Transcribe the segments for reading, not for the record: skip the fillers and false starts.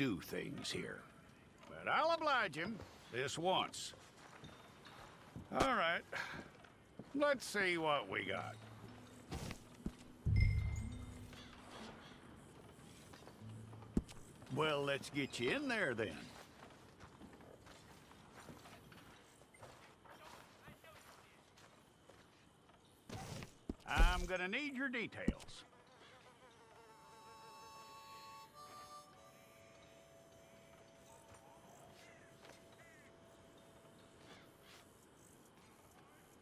do things here. But I'll oblige him this once. All right. Let's see what we got. Well, let's get you in there then. I'm gonna need your details.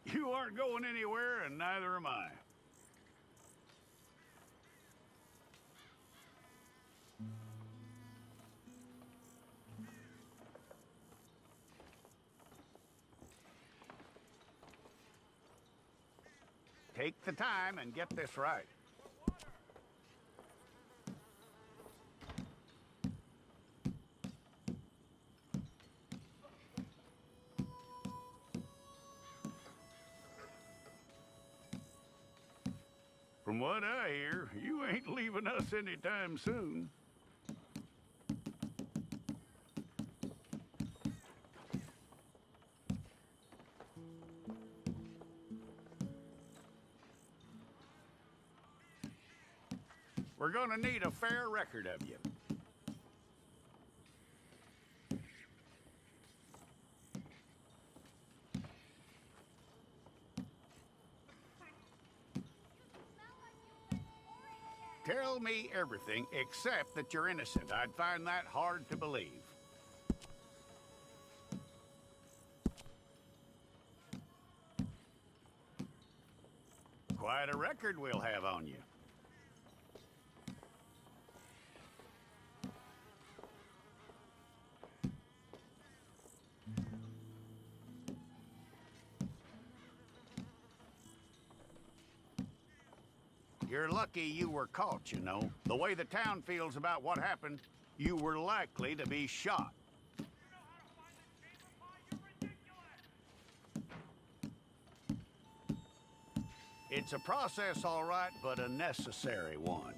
You aren't going anywhere, and neither am I. Take the time and get this right. From what I hear, you ain't leaving us anytime soon. We're gonna need a fair record of you. Tell me everything except that you're innocent. I'd find that hard to believe. Quite a record we'll have on you. You're lucky you were caught, you know. The way the town feels about what happened, you were likely to be shot. It's a process, all right, but a necessary one.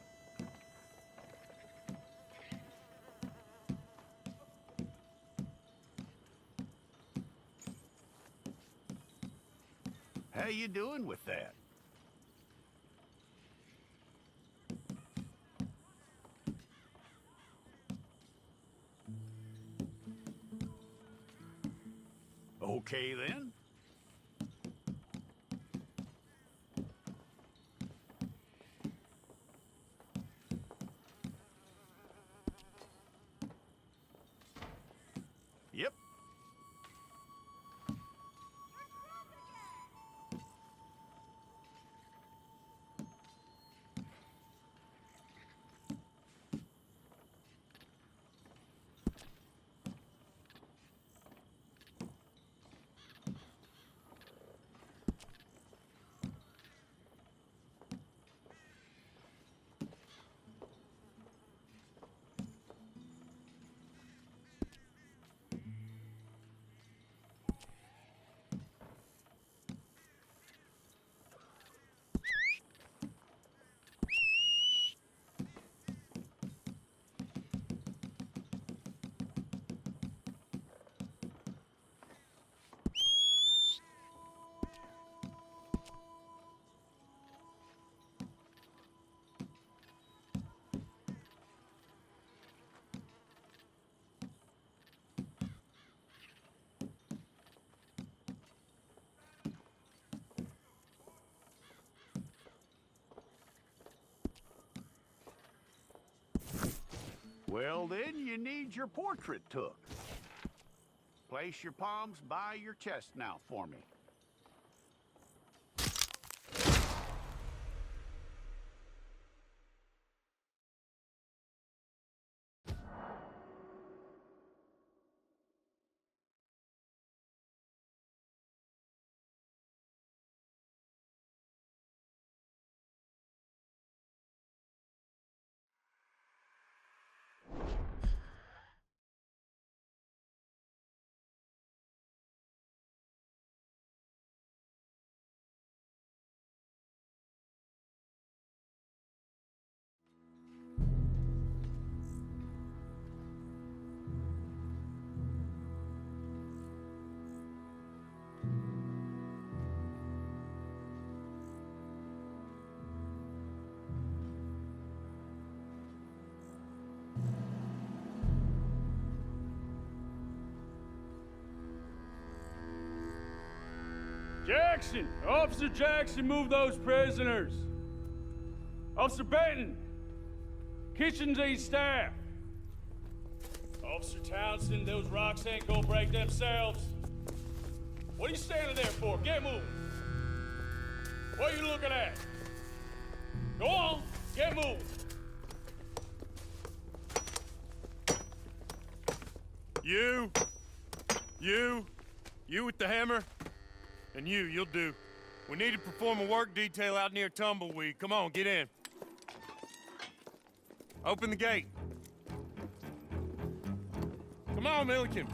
How you doing with that? Okay, then. Yep. Well, then you need your portrait took. Place your palms by your chest now for me. Jackson! Officer Jackson, move those prisoners! Officer Benton! Kitchens aid staff! Officer Townsend, those rocks ain't gonna break themselves. What are you standing there for? Get moving! What are you looking at? Go on, get moving! You with the hammer? And you'll do. We need to perform a work detail out near Tumbleweed. Come on, get in. Open the gate. Come on, Milliken.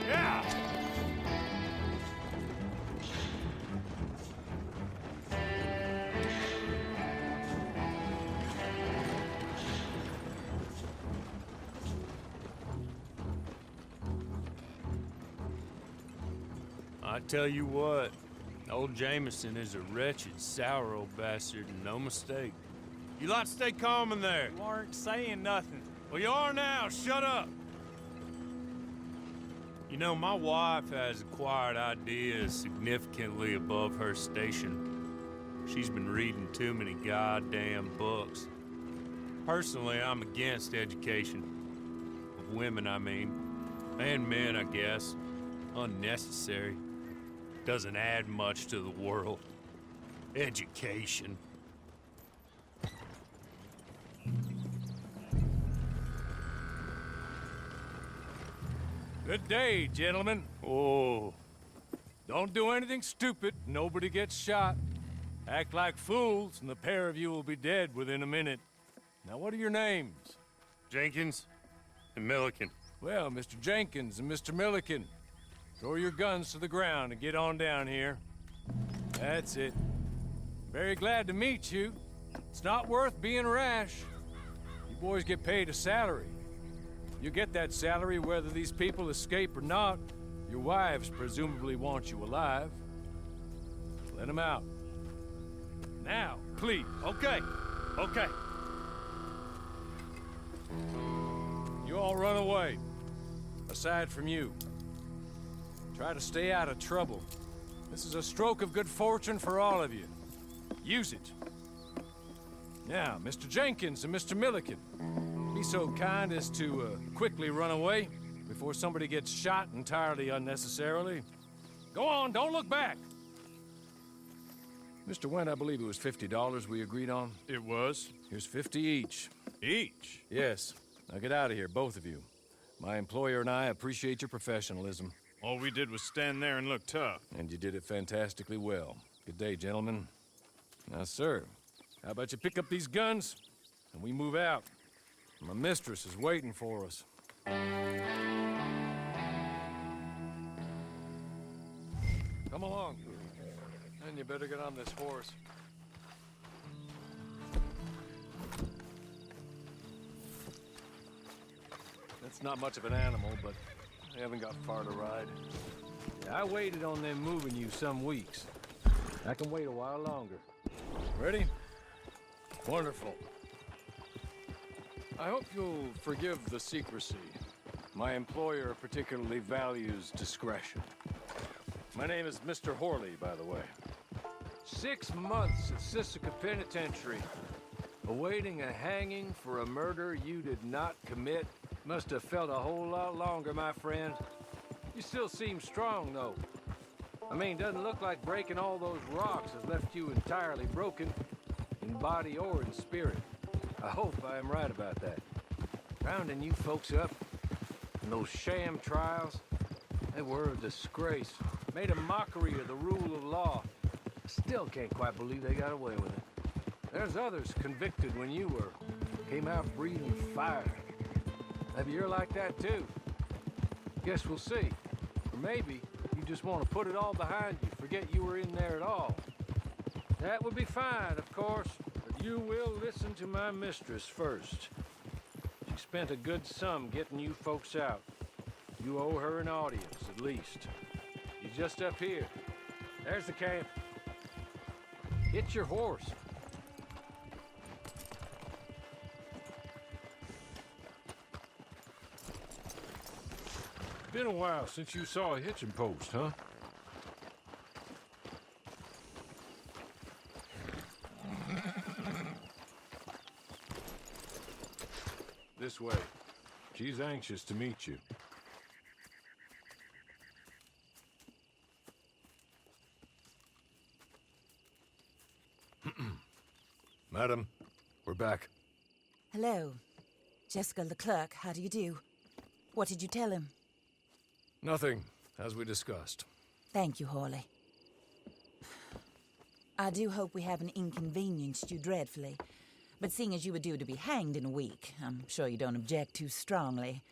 Yeah! I tell you what, old Jameson is a wretched, sour old bastard, and no mistake. You lot stay calm in there. You aren't saying nothing. Well, you are now. Shut up. You know, my wife has acquired ideas significantly above her station. She's been reading too many goddamn books. Personally, I'm against education. Of women, I mean. And men, I guess. Unnecessary. Doesn't add much to the world. Education. Good day, gentlemen. Oh. Don't do anything stupid. Nobody gets shot. Act like fools, and the pair of you will be dead within a minute. Now, what are your names? Jenkins and Milliken. Well, Mr. Jenkins and Mr. Milliken, throw your guns to the ground and get on down here. That's it. Very glad to meet you. It's not worth being rash. You boys get paid a salary. You get that salary whether these people escape or not. Your wives presumably want you alive. Let them out. Now, please. Okay. You all run away. Aside from you. Try to stay out of trouble. This is a stroke of good fortune for all of you. Use it. Now, Mr. Jenkins and Mr. Milliken, be so kind as to quickly run away before somebody gets shot entirely unnecessarily. Go on, don't look back. Mr. Wendt, I believe it was $50 we agreed on. It was. Here's 50 each. Each? Yes. Now get out of here, both of you. My employer and I appreciate your professionalism. All we did was stand there and look tough. And you did it fantastically well. Good day, gentlemen. Now, sir, how about you pick up these guns and we move out? My mistress is waiting for us. Come along. And you better get on this horse. It's not much of an animal, but I haven't got far to ride. Yeah, I waited on them moving you some weeks. I can wait a while longer. Ready? Wonderful. I hope you'll forgive the secrecy. My employer particularly values discretion. My name is Mr. Horley, by the way. 6 months at Sisika Penitentiary, awaiting a hanging for a murder you did not commit. Must have felt a whole lot longer, my friend. You still seem strong, though. I mean, doesn't look like breaking all those rocks has left you entirely broken, in body or in spirit. I hope I am right about that. Rounding you folks up, and those sham trials, they were a disgrace. Made a mockery of the rule of law. I still can't quite believe they got away with it. There's others convicted when you were. Came out breathing fire. Maybe you're like that too. Guess we'll see. Or maybe you just want to put it all behind you, forget you were in there at all. That would be fine, of course, but you will listen to my mistress first. She spent a good sum getting you folks out. You owe her an audience, at least. She's just up here. There's the camp. Get your horse. Been a while since you saw a hitching post, huh? This way. She's anxious to meet you. Madam, we're back. Hello. Jessica Leclerc, how do you do? What did you tell him? Nothing, as we discussed. Thank you, Hawley. I do hope we haven't inconvenienced you dreadfully. But seeing as you were due to be hanged in a week, I'm sure you don't object too strongly.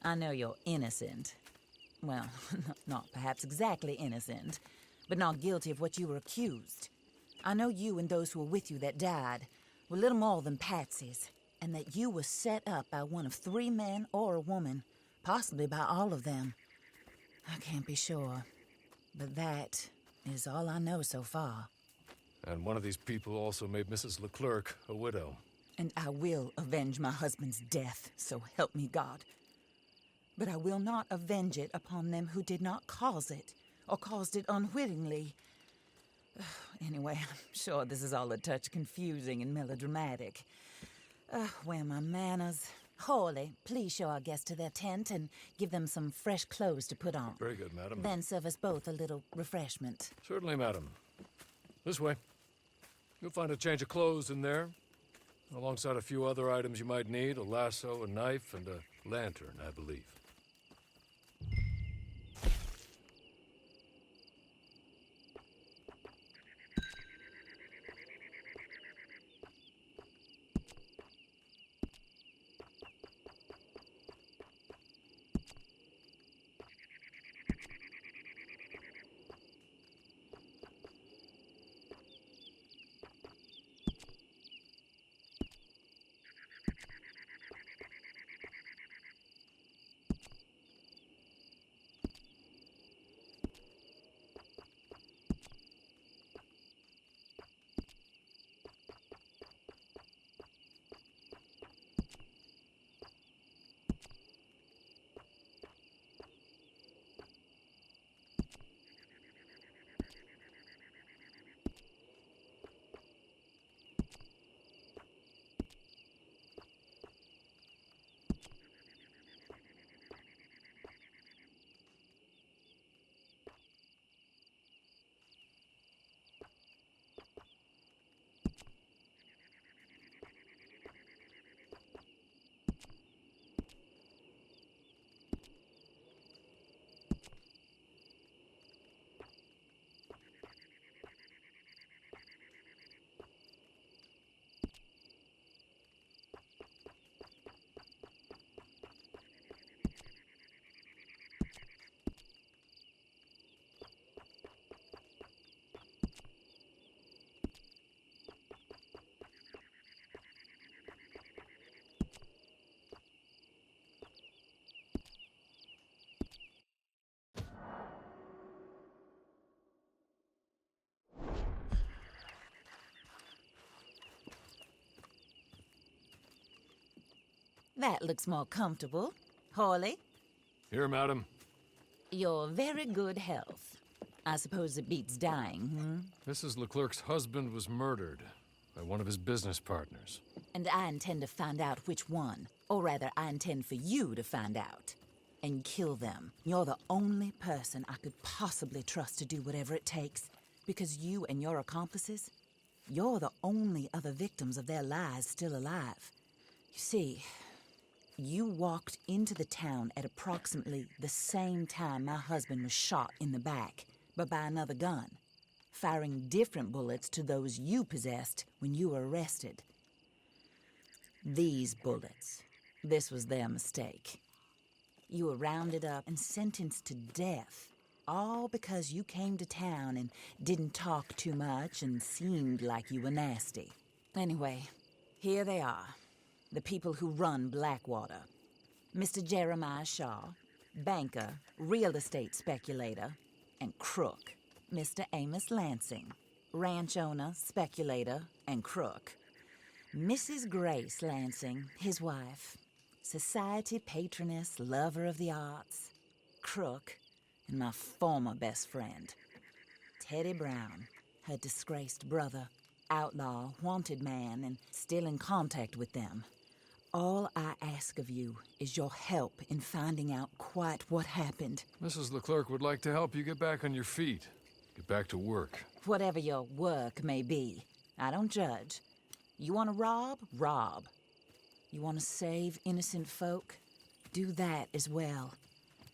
I know you're innocent. Well, not perhaps exactly innocent, but not guilty of what you were accused. I know you and those who were with you that died were little more than patsies, and that you were set up by one of 3 men or a woman, possibly by all of them. I can't be sure, but that is all I know so far. And one of these people also made Mrs. Leclerc a widow. And I will avenge my husband's death, so help me God. But I will not avenge it upon them who did not cause it, or caused it unwittingly. Anyway, I'm sure this is all a touch confusing and melodramatic. Where are my manners? Hawley, please show our guests to their tent and give them some fresh clothes to put on. Very good, madam. Then serve us both a little refreshment. Certainly, madam. This way. You'll find a change of clothes in there, alongside a few other items you might need, a lasso, a knife, and a lantern, I believe. That looks more comfortable. Hawley, Here, madam. you're very good health. I suppose it beats dying, Mrs. Leclerc's husband was murdered by one of his business partners. And I intend to find out which one. Or rather, I intend for you to find out. And kill them. You're the only person I could possibly trust to do whatever it takes. Because you and your accomplices, you're the only other victims of their lies still alive. You see, you walked into the town at approximately the same time my husband was shot in the back, but by another gun, firing different bullets to those you possessed when you were arrested. These bullets, this was their mistake. You were rounded up and sentenced to death, all because you came to town and didn't talk too much and seemed like you were nasty. Anyway, here they are, the people who run Blackwater. Mr. Jeremiah Shaw, banker, real estate speculator, and crook. Mr. Amos Lansing, ranch owner, speculator, and crook. Mrs. Grace Lansing, his wife, society patroness, lover of the arts, crook, and my former best friend. Teddy Brown, her disgraced brother, outlaw, wanted man, and still in contact with them. All I ask of you is your help in finding out quite what happened. Mrs. Leclerc would like to help you get back on your feet. Get back to work. Whatever your work may be, I don't judge. You want to rob? Rob. You want to save innocent folk? Do that as well.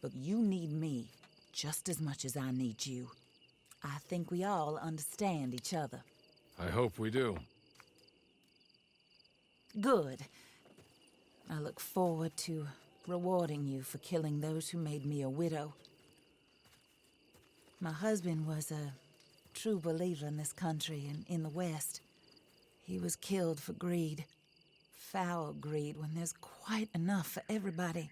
But you need me just as much as I need you. I think we all understand each other. I hope we do. Good. I look forward to rewarding you for killing those who made me a widow. My husband was a true believer in this country and in the West. He was killed for greed. Foul greed when there's quite enough for everybody.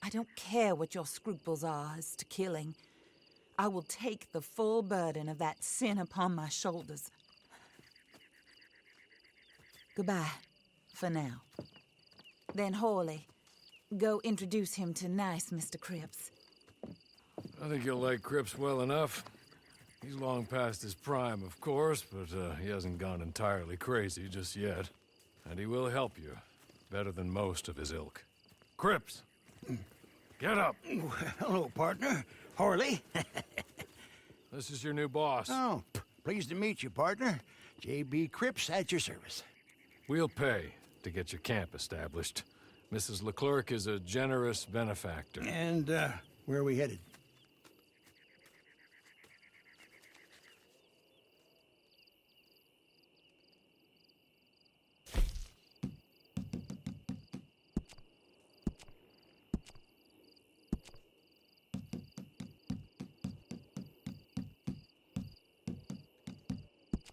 I don't care what your scruples are as to killing. I will take the full burden of that sin upon my shoulders. Goodbye, for now. Then Hawley, go introduce him to nice Mr. Cripps. I think you'll like Cripps well enough. He's long past his prime, of course, but he hasn't gone entirely crazy just yet. And he will help you, better than most of his ilk. Cripps! Get up! Hello, partner. Harley. This is your new boss. Oh, pleased to meet you, partner. J.B. Cripps at your service. We'll pay to get your camp established. Mrs. Leclerc is a generous benefactor. And, where are we headed?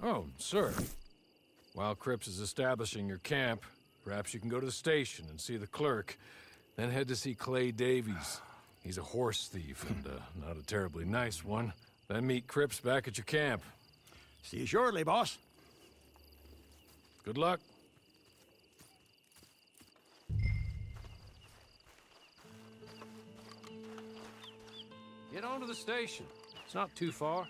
Oh, sir. While Cripps is establishing your camp, perhaps you can go to the station and see the clerk, then head to see Clay Davies. He's a horse thief, and not a terribly nice one. Then meet Cripps back at your camp. See you shortly, boss. Good luck. Get on to the station. It's not too far.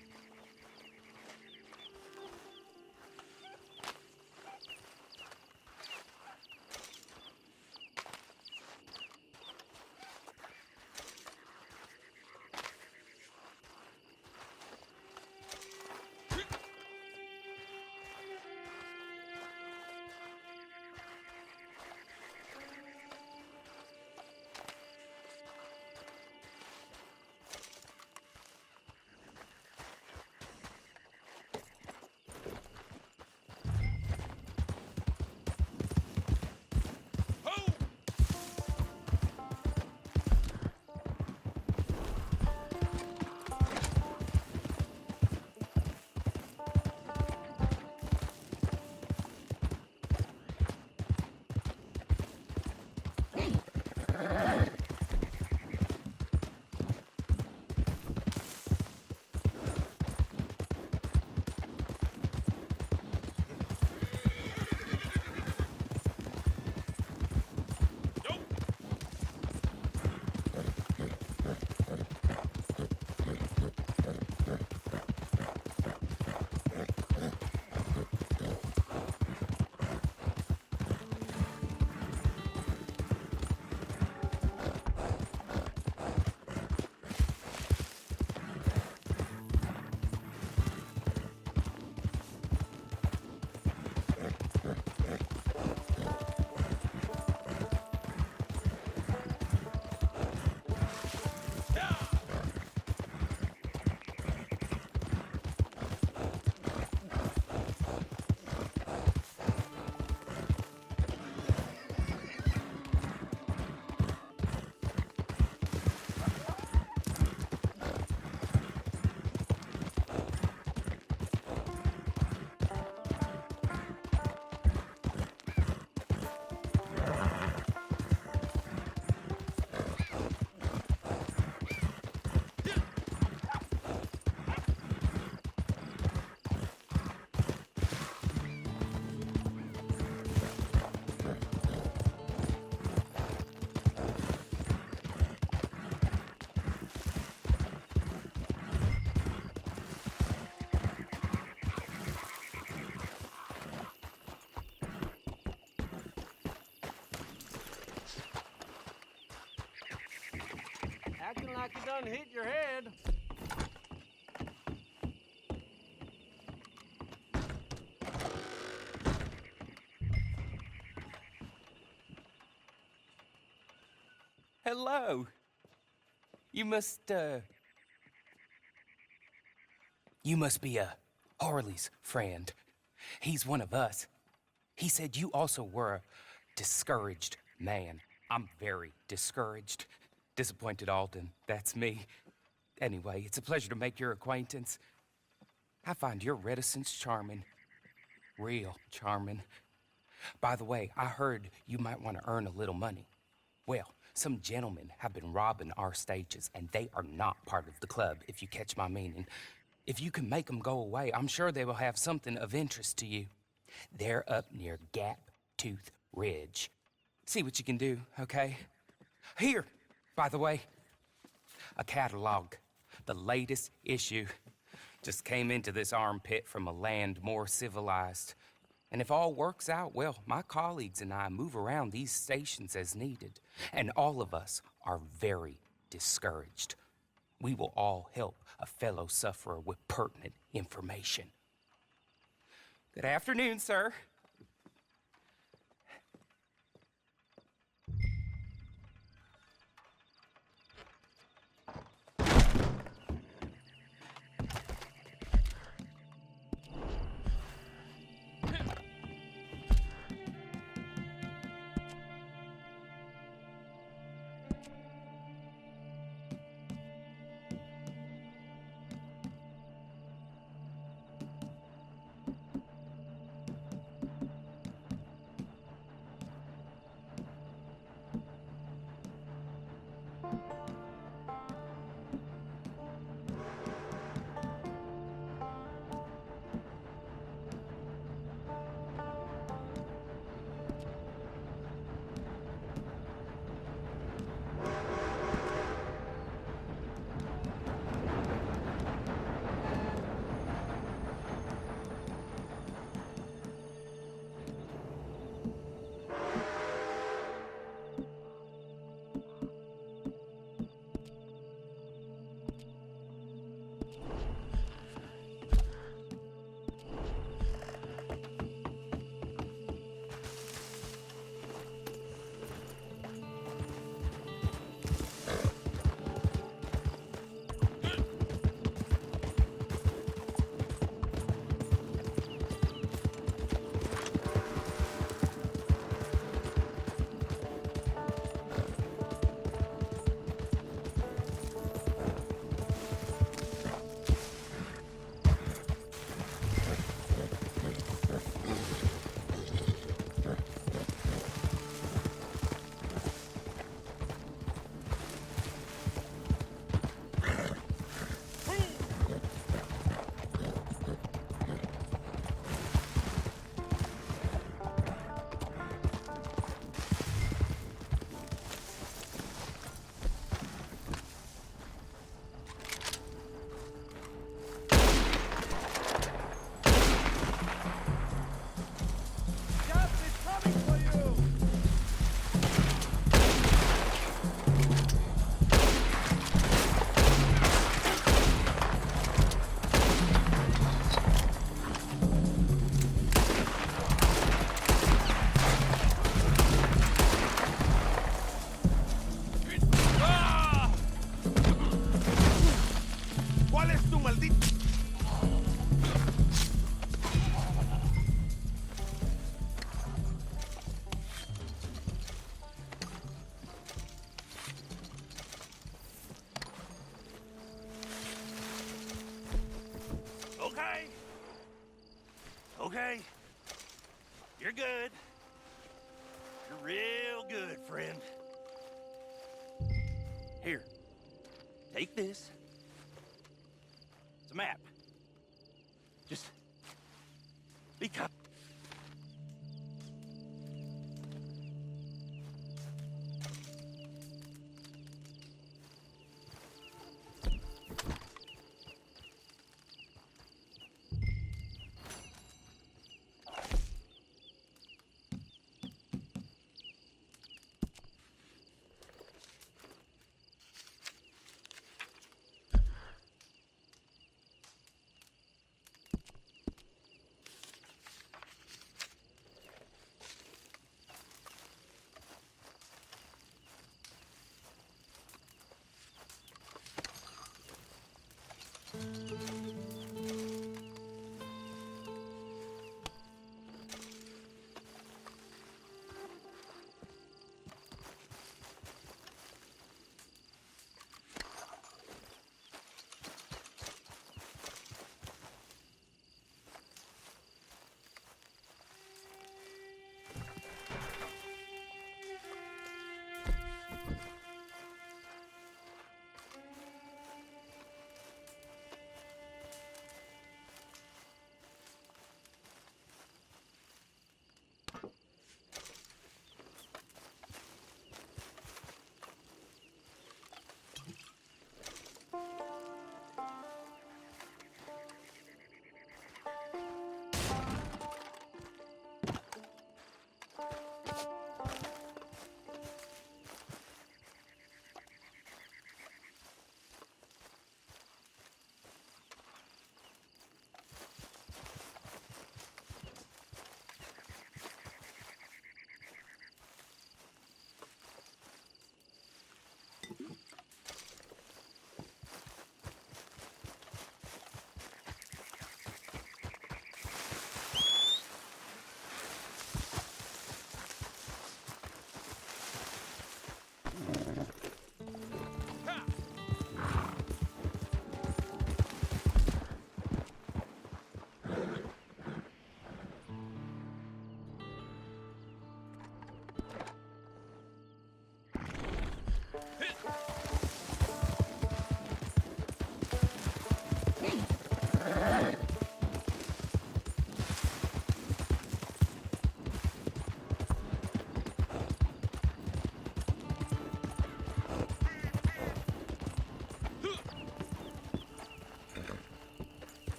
Acting like you done hit your head. Hello. You must be Harley's friend. He's one of us. He said you also were a discouraged man. I'm very discouraged. Disappointed Alden, that's me. Anyway, it's a pleasure to make your acquaintance. I find your reticence charming. Real charming. By the way, I heard you might want to earn a little money. Well, some gentlemen have been robbing our stages, and they are not part of the club, if you catch my meaning. If you can make them go away, I'm sure they will have something of interest to you. They're up near Gap Tooth Ridge. See what you can do, okay? Here, by the way, a catalog. The latest issue. Just came into this armpit from a land more civilized. And if all works out, well, my colleagues and I move around these stations as needed. And all of us are very discouraged. We will all help a fellow sufferer with pertinent information. Good afternoon, sir. Okay. You're good. You're real good, friend. Here. Take this. It's a map. Just be kind.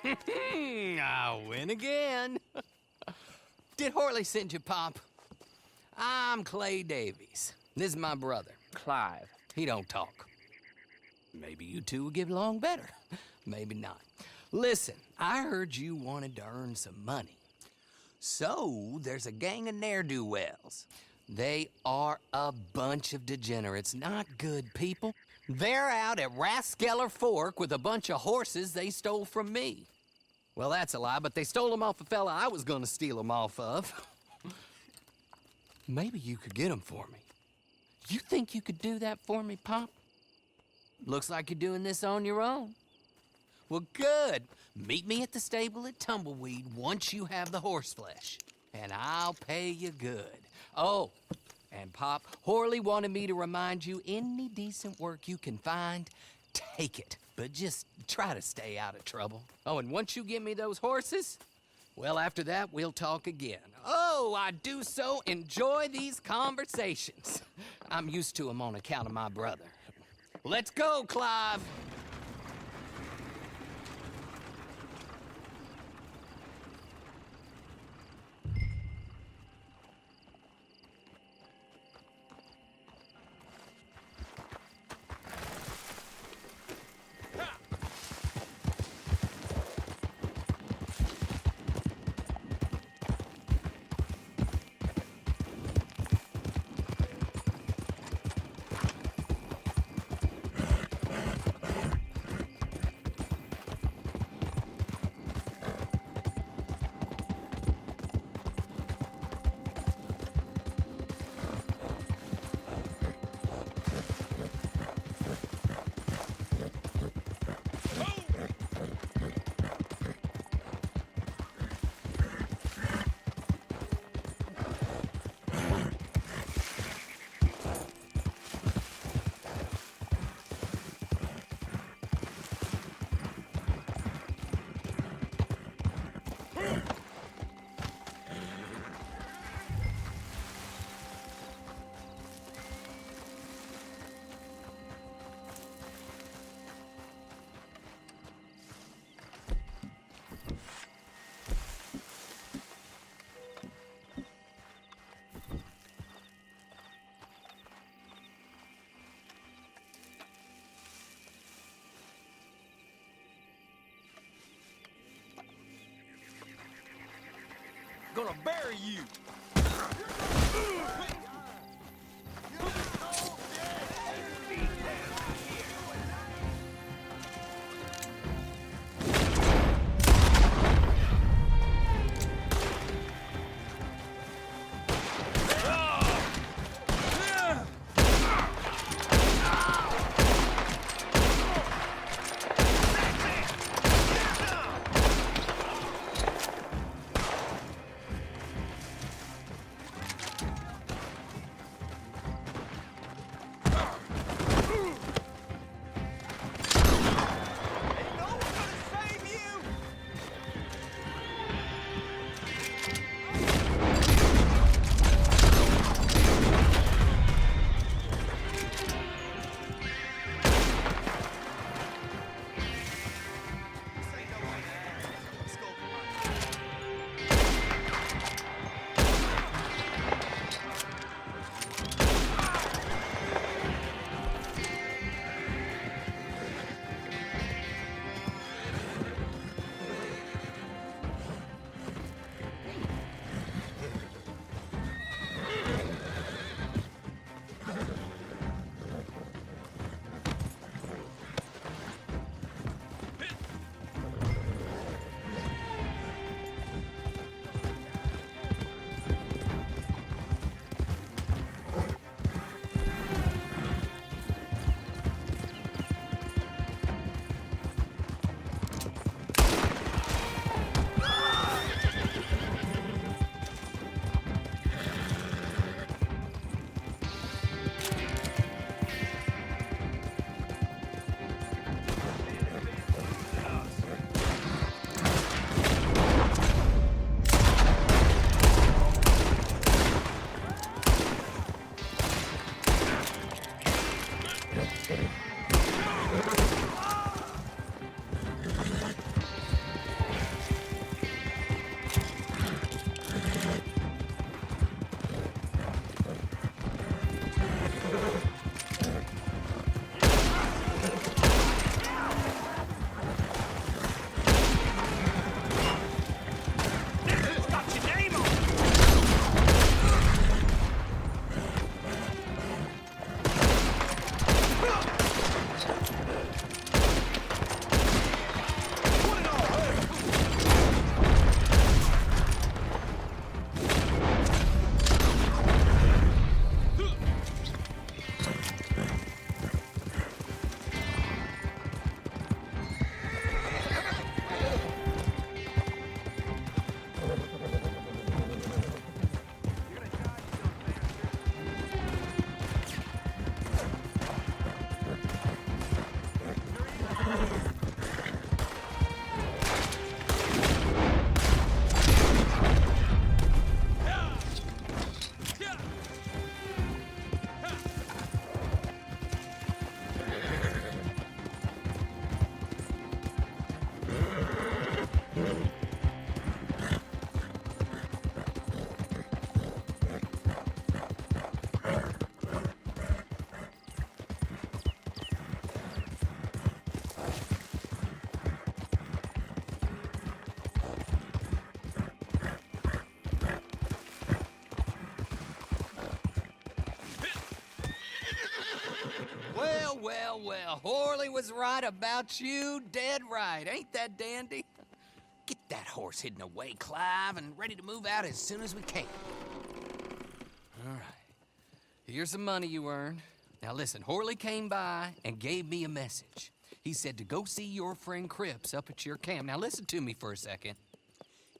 I win again. Did Horley send you, Pop? I'm Clay Davies. This is my brother, Clive. He don't talk. Maybe you two will get along better. Maybe not. Listen, I heard you wanted to earn some money. So, there's a gang of ne'er-do-wells. They are a bunch of degenerates, not good people. They're out at Raskeller Fork with a bunch of horses they stole from me. Well, that's a lie, but they stole them off a fella I was gonna steal them off of. Maybe you could get them for me. You think you could do that for me, Pop? Looks like you're doing this on your own. Well, good. Meet me at the stable at Tumbleweed once you have the horse flesh, and I'll pay you good. Oh, and Pop, Horley wanted me to remind you, any decent work you can find, take it. But just try to stay out of trouble. Oh, and once you give me those horses, well, after that, we'll talk again. Oh, I do so enjoy these conversations. I'm used to them on account of my brother. Let's go, Clive. Gonna bury you. well. Horley was right about you, dead right. Ain't that dandy? Get that horse hidden away, Clive, and ready to move out as soon as we can. All right. Here's the money you earned. Now listen, Horley came by and gave me a message. He said to go see your friend Cripps up at your camp. Now listen to me for a second.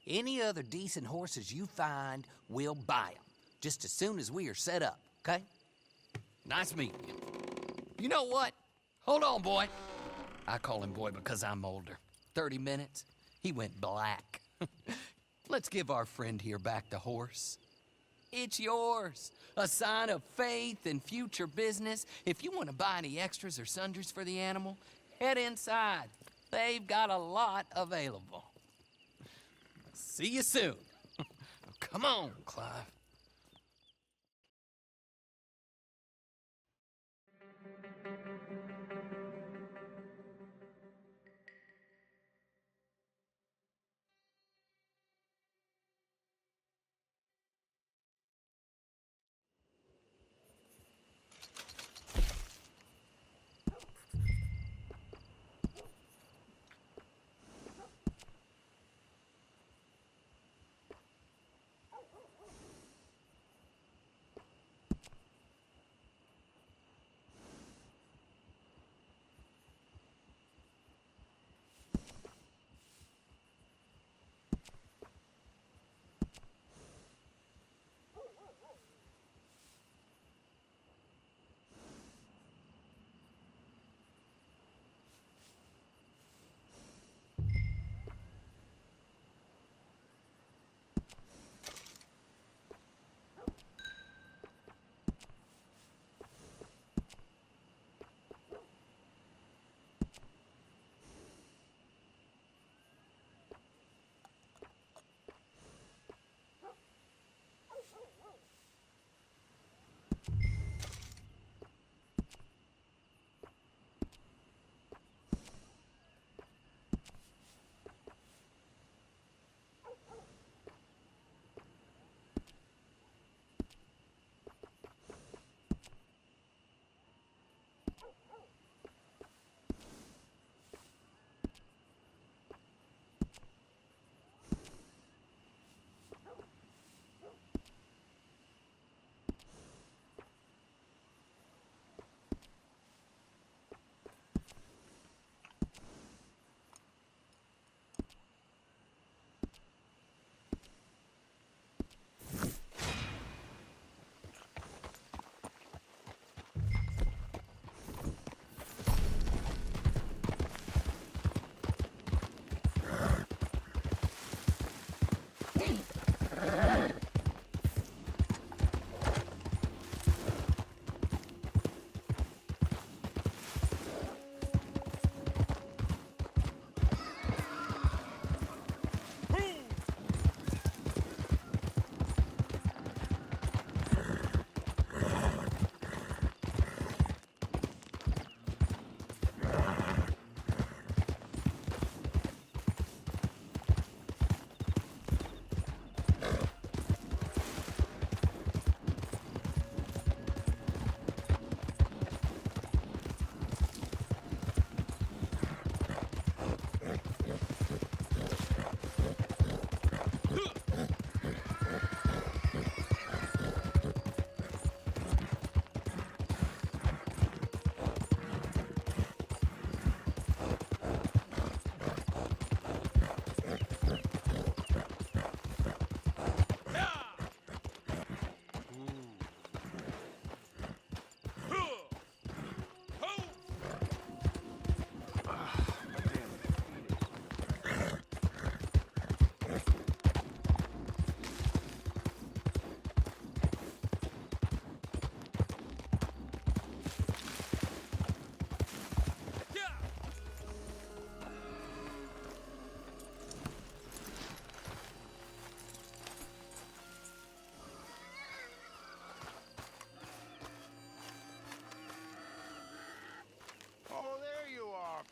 Any other decent horses you find, we'll buy them. Just as soon as we are set up, okay? Nice meeting you. You know what? Hold on, boy. I call him boy because I'm older. 30 minutes, he went black. Let's give our friend here back the horse. It's yours. A sign of faith and future business. If you want to buy any extras or sundries for the animal, head inside. They've got a lot available. See you soon. Come on, Clive.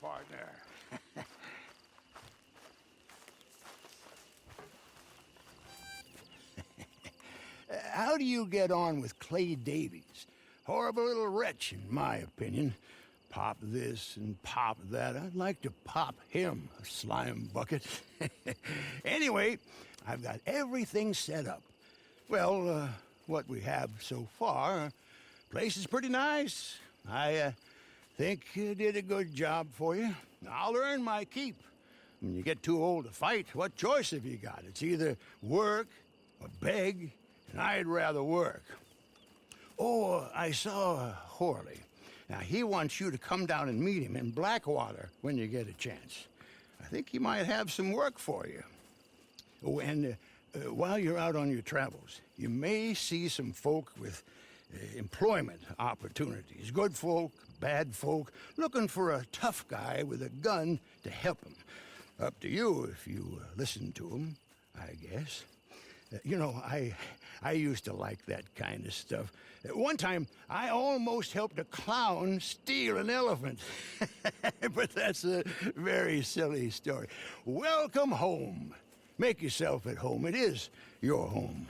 partner. How do you get on with Clay Davies? Horrible little wretch, in my opinion. pop this and pop that. I'd like to pop him, a slime bucket. Anyway, I've got everything set up. Well, what we have so far, place is pretty nice. I think you did a good job for you. I'll earn my keep. When you get too old to fight, what choice have you got? It's either work or beg, and I'd rather work. Oh, I saw Horley. Now, he wants you to come down and meet him in Blackwater when you get a chance. I think he might have some work for you. Oh, and while you're out on your travels, you may see some folk with employment opportunities. Good folk, bad folk, looking for a tough guy with a gun to help them. Up to you if you listen to them, I guess. You know, I used to like that kind of stuff. One time, I almost helped a clown steal an elephant. But that's a very silly story. Welcome home. Make yourself at home. It is your home.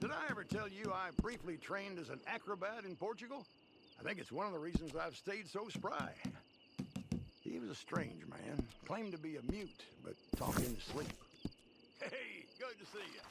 Did I ever tell you I briefly trained as an acrobat in Portugal? I think it's one of the reasons I've stayed so spry. He was a strange man, claimed to be a mute, but talked in his sleep. Hey, good to see you.